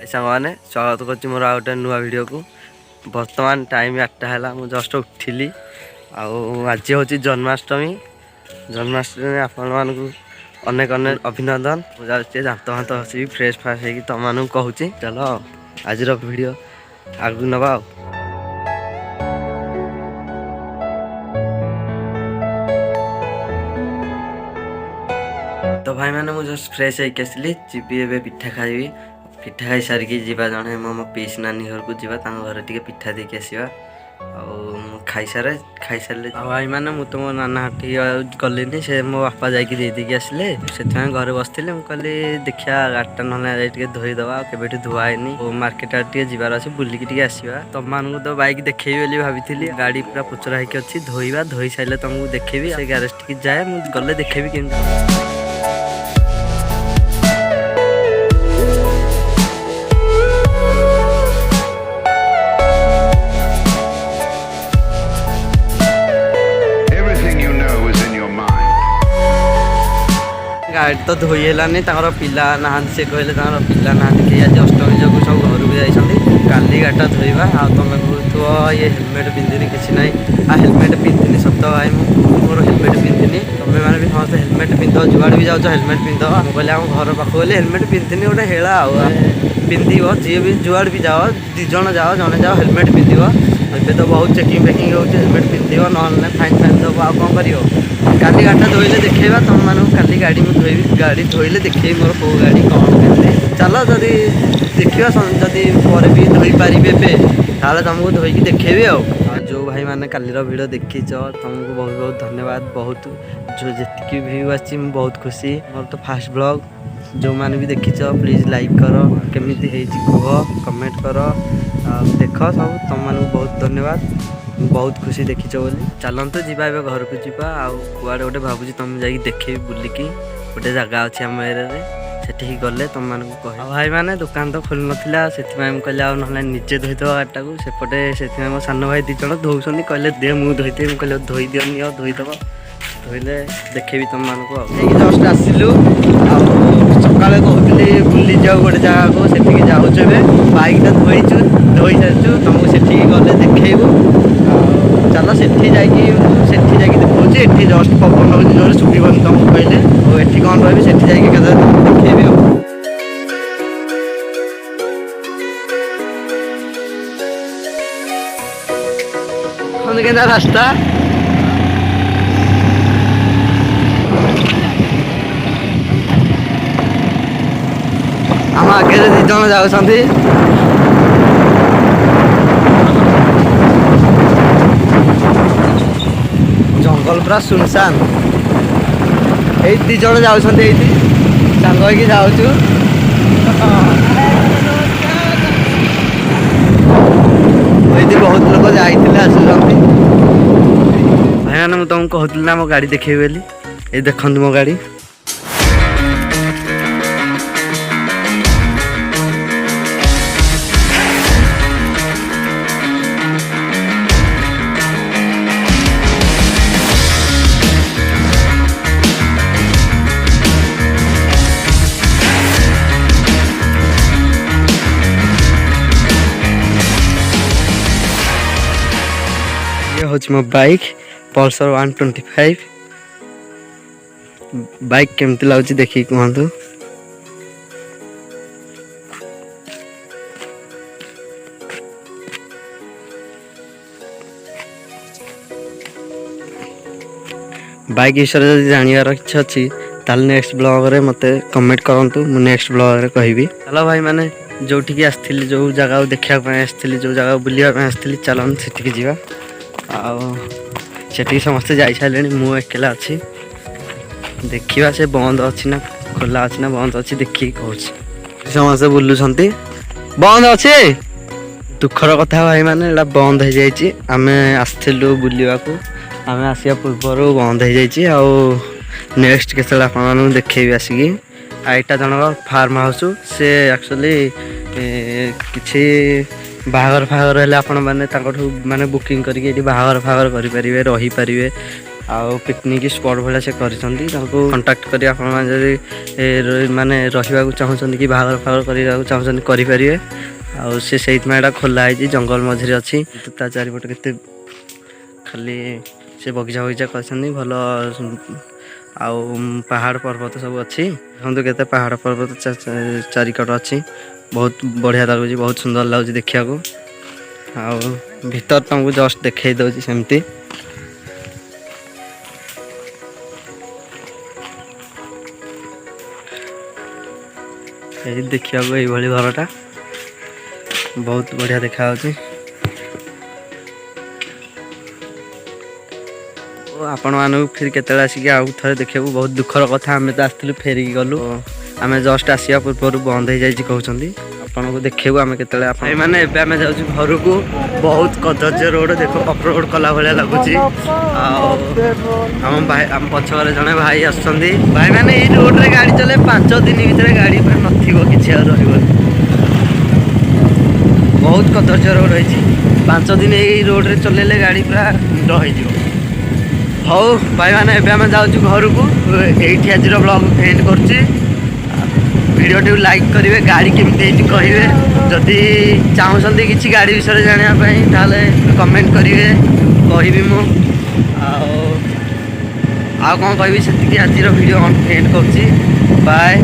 सांगने स्वागत कर मोर आ गए नुआ वीडियो को। बर्तमान टाइम 8टा है मुझे जस्ट उठिली। आज हूँ जन्माष्टमी। जन्माष्टमी आपण मानक अनेक अनेक अभिनंदन। मुझे दात हाथ हसी फ्रेश फ्राश हो तुम मानू कहूँ चलो आज वीडियो आगू नवा। तो भाई मैंने मुझे फ्रेश होकर आसली जी ए पिठा खाइबी। पिठा खाई सारिकी जीवा जड़े मो पीस नानी घर को जीवा घर टे पिठा देके आसवा। खाई सारे भाई मैंने मुझे मो नाना हाटी गलिनी से मो बापा जाकि देदेकी आसले से घर बसती कहली देखिया गाड़ीटा ना धोईदवा के धुआनी मार्केट आगे जीवार अच्छे बुलिकी आसवा। तुम मानक तो बाइक देखेबी बोली भाभी गाड़ी पूरा पुचरा होकर अच्छी धोईबा धोई सारे तुमको देखेबी से ग्यारेज टी जाए मुझे गले देखेबी केमती। गाड़ी तो धोई है पिला ना से कहले पिला ना कि आज अष्टमी जो सब घर को जाती काली गाड़ीटा धोवा। आ तुम कहु ये हेलमेट पिंधिनी किसी ना हेलमेट पिंधिनी सत भाई मोर हेलमेट पिंधिनी तुम्हें मैंने भी समस्त हेलमेट पिंध जुआड़ भी जाओ हेलमेट पिंध मुझे आम घर पाख गले हेलमेट पिंधिनी गोटे हेला पिंधव जी भी जुआड़ भी जाओ दिज जाओ जड़े जाओ हेलमेट पिंधव। ଏବେ तो बहुत चेकिंग फेकिंग हो हेलमेट पिंधिव ना फाइन फाइन दब आ कौन कर काली गाड़ीटा धोइले देखा तुम मानक काली गाड़ी मुझे धोबी गाड़ी धोइले देखे मोर कौ गाड़ी कौन के चल जदि देखा जदि पर भी धोई पारे ताले तुमको धोईकी देखेबी। जो भाई मैंने काली वीडियो देखी तुमको बहुत बहुत धन्यवाद। बहुत जो जी व्यू आसी बहुत खुशी। मोर तो फास्ट ब्लॉग जो मैंने भी देखी प्लीज लाइक कर केमी कह कमेंट कर देख सब तुम मानक बहुत धन्यवाद। बहुत खुशी देखीच बोली चलतु जी घर को जी कुआड़े गोटे भावुँ तुम जा देखे बुलिकी गोटे जगह अच्छे आम एरिया से गले तुम मानक कह भाई मैंने दुकान तो खोल नाला से कहले ना निजे धोईद गाड़ीटा को सेपटे से मो सान भाई दिज धोन कहले दे मुझे धोईदे कहले धोई दियनी धोईदब धोइले देखेबी तुम मानक जस्ट आसिलु सका कहते बुली जाओ गोटे जगह को से जाऊँ ए बाइकटा धोईचु धोई सारी तुमको से गले देखू चलो से देखा ये जस्ट पवन हो जो शुभन तुमको कहले और ये कौन रही से देखेबी। के रास्ता आम आगे दी जन जाऊँगी जंगल पूरा सुनसान ये दिज जाऊँ सांग हो जाऊँ बहुत लोग जाते आसुँच भाई मैंने मुझे तुमको कहती ना मो गाड़ी देखे बोली ये देखो मो गाड़ी हूँ मो बाइक पल्सर 125 बाइक केमती लगुच देखिए कहतु। बाइक विषय जब जानवर इच्छा अच्छी ताल नेक्स्ट ब्लॉग रे मते कमेंट करंतु मु नेक्स्ट ब्लॉग रे कहबी। चलो भाई मैंने जोठी आसती जो जगह देखा आसती जो जगह बुलाया आसती चलन से जावा से समस्ते जा सारे मु एकला अच्छी देखा से बंद अच्छी ना खोला अच्छी ना बंद अच्छी देखिए कहूँ समस्ते बुलूं बंद अच्छे दुखर कथा भाई मैंने बंद हो जाए आम आसलु बुलवा को आम आसा पूर्वर बंद हो जाए नेक्स्ट के आप देखेबी आसिकी आईटा जनक फार्म हाउस से एक्चुअली किसी बाहागर फागर है आपण मैंने माने बुकिंग करके बाहागर फागर करें रहीपर ଆଉ ପିକନିକ୍ ସ୍ପଟ୍ ଭଳିଆ ସେ କରିଛନ୍ତି। ତାଙ୍କୁ କଣ୍ଟାକ୍ଟ କରି ଆପଣମାନେ ଯଦି ମାନେ ରହିବାକୁ ଚାହୁଁଛନ୍ତି କି ବାହାଘର ଫାଘର କରିବାକୁ ଚାହୁଁଛନ୍ତି କରିପାରିବେ। ଆଉ ସେ ସେଇଥିପାଇଁ ଏଇଟା ଖୋଲା ହେଇଛି, ଜଙ୍ଗଲ ମଝିରେ ଅଛି। ତା ଚାରିପଟେ କେତେ ଖାଲି ସେ ବଗିଚା ବଗିଚା କରିଛନ୍ତି ଭଲ। ଆଉ ପାହାଡ଼ ପର୍ବତ ସବୁ ଅଛି। ଦେଖନ୍ତୁ କେତେ ପାହାଡ଼ ପର୍ବତ ଚାରିକଟ ଅଛି। ବହୁତ ବଢ଼ିଆ ଲାଗୁଛି, ବହୁତ ସୁନ୍ଦର ଲାଗୁଛି ଦେଖିବାକୁ। ଆଉ ଭିତର ତମକୁ ଜଷ୍ଟ ଦେଖେଇ ଦେଉଛି ସେମିତି। ଏଇ ଦେଖିବାକୁ ଏଇଭଳି ଘରଟା ବହୁତ ବଢ଼ିଆ ଦେଖାଯାଉଛି। ଆପଣମାନଙ୍କୁ ଫେରି କେତେବେଳେ ଆସିକି ଆଉ ଥରେ ଦେଖିବାକୁ ବହୁତ ଦୁଃଖର କଥା। ଆମେ ତ ଆସିଥିଲୁ ଫେରିକି ଗଲୁ। ଆମେ ଜଷ୍ଟ ଆସିବା ପୂର୍ବରୁ ବନ୍ଦ ହେଇଯାଇଛି କହୁଛନ୍ତି। ଆପଣଙ୍କୁ ଦେଖେଇବୁ ଆମେ କେତେବେଳେ। ଭାଇମାନେ ଏବେ ଆମେ ଯାଉଛୁ ଘରକୁ। ବହୁତ କଦର୍ଯ୍ୟ ରୋଡ଼, ଦେଖ ଅଫରୋଡ଼ କଲା ଭଳିଆ ଲାଗୁଛି। ଆଉ ଆମ ପଛରେ ଜଣେ ଭାଇ ଆସୁଛନ୍ତି। ଭାଇମାନେ ଏଇ ରୋଡ଼ରେ ଗାଡ଼ି ଚଲେଇ 5 ଦିନ ଭିତରେ ଗାଡ଼ି ପୁରା ନଥିବ, କିଛି ଆଉ ରହିବନି। ବହୁତ କଦର୍ଯ୍ୟ ରୋଡ଼ ହେଇଛି। 5 ଦିନ ଏଇ ରୋଡ଼ରେ ଚଲେଇଲେ ଗାଡ଼ି ପୁରା ମୁଣ୍ଡ ହେଇଯିବ। ହଉ ଭାଇମାନେ ଏବେ ଆମେ ଯାଉଛୁ ଘରକୁ। ଏଇଠି ଆଜିର ବ୍ଲଗ୍ ଏଣ୍ଡ କରୁଛି। ଭିଡ଼ିଓଟିକୁ ଲାଇକ୍ କରିବେ, ଗାଡ଼ି କେମିତି ହେଇଛି କହିବେ। ଯଦି ଚାହୁଁଛନ୍ତି କିଛି ଗାଡ଼ି ବିଷୟରେ ଜାଣିବା ପାଇଁ ତାହେଲେ କମେଣ୍ଟ କରିବେ, କହିବି ମୁଁ। ଆଉ କ'ଣ କହିବି, ସେତିକି ଆଜିର ଭିଡ଼ିଓ ଏଣ୍ଡ କରୁଛି। ବାଏ।